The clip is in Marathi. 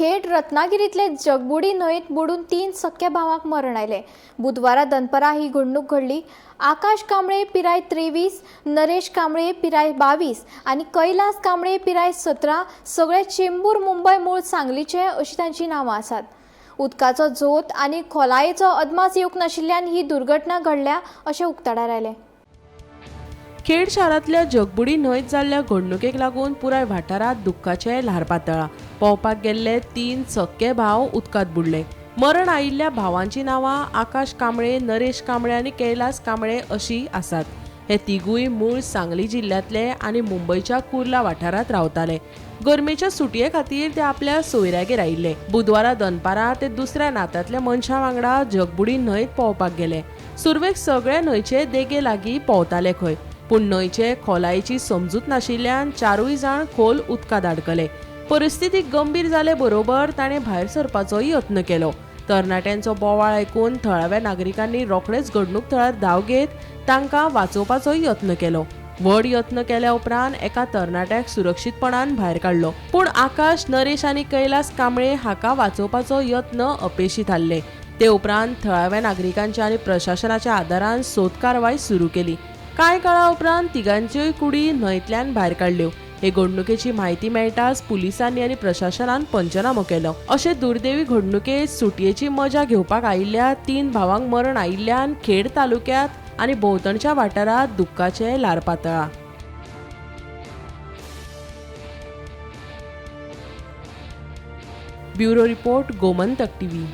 खेड रत्नागिरीतले जगबुडी न्हंयेत बुडून 3 सख्या भावांक मरण आयले। बुधवारा दनपारा ही घडणूक घडली। आकाश कांबळे पिराय 23, नरेश कांबळे पिराय 22 आणि कैलास कांबळे पिराय 17 सगळे चेंबूर मुंबई मूळ सांगलीचे अशी तांची नांवां आसात। उदकाचो झोत आणि खोलायेचो अदमास येवंक नाशिल्ल्यान ही दुर्घटना घडल्या अशें उक्ताडार आयले। खेड शारांतल्या जगबुडी न्हंयत जाल्ल्या घडणुकेक लागून पुराय वाठारात दुख्खाचे ल्हार पातळ्ळा। पोवपाक गेल्ले 3 सख्खे भाव उदकांत बुडले। मरण आयिल्ल्या भावांची नांवां आकाश कांबळे, नरेश कांबळे आणि कैलास कांबळे अशी आसात। हे तिगूय मूळ सांगली जिल्ल्यांतले आणि मुंबईच्या कुर्ला वाठारात रावताले। गर्मेच्या सुटये खातीर ते आपल्या सोयऱ्यागेर आयिल्ले। बुधवारा दनपारा ते दुसऱ्या नात्यांतल्या मनशां वांगडा जगबुडी न्हंयत पोवपाक गेले। सुरवेक सगळे न्हंयचे देगे लागीं पोवताले खंय, पूण न्हंयचे खोलायेची समजूत नाशिल्ल्यान 4 जाण खोल उदकांत अडकले। परिस्थिती गंभीर जाले बरोबर ताणे भायर सरपाचो यत्न केलो। तरणाट्यांचो बोवाळ आयकून थळाव्या नागरिकांनी रोखडेच घडणूक थळार धांव घेत तांकां वाचोवपाचो यत्न केलो। व्हड यत्न केल्या उपरांत एका तरणाट्याक सुरक्षीतपणान भायर काडलो, पूण आकाश, नरेश आनी कैलास कांबळे हाका वाचोवपाचो यत्न अपेशी थारले। ते उपरांत थळाव्या नागरिकांच्या आनी प्रशासनाच्या आदारान सोद कारवाय सुरू केली। कांय काळा उपरांत तिगांच्योय कुडी न्हंयतल्यान भायर काडल्यो। हे घडणुकेची म्हायती मेळटाच पुलिसांनी आनी प्रशासनान पंचनामो केलो। अशे दुर्दैवी घडणुकेत सुटयेची मजा घेवपाक आयिल्ल्या 3 भावांक मरण आयिल्ल्यान खेड तालुक्यांत आनी भोंवतणच्या वाठारात दुख्खाचे ल्हार पातळ्ळा। Bureau report, Gomantak TV.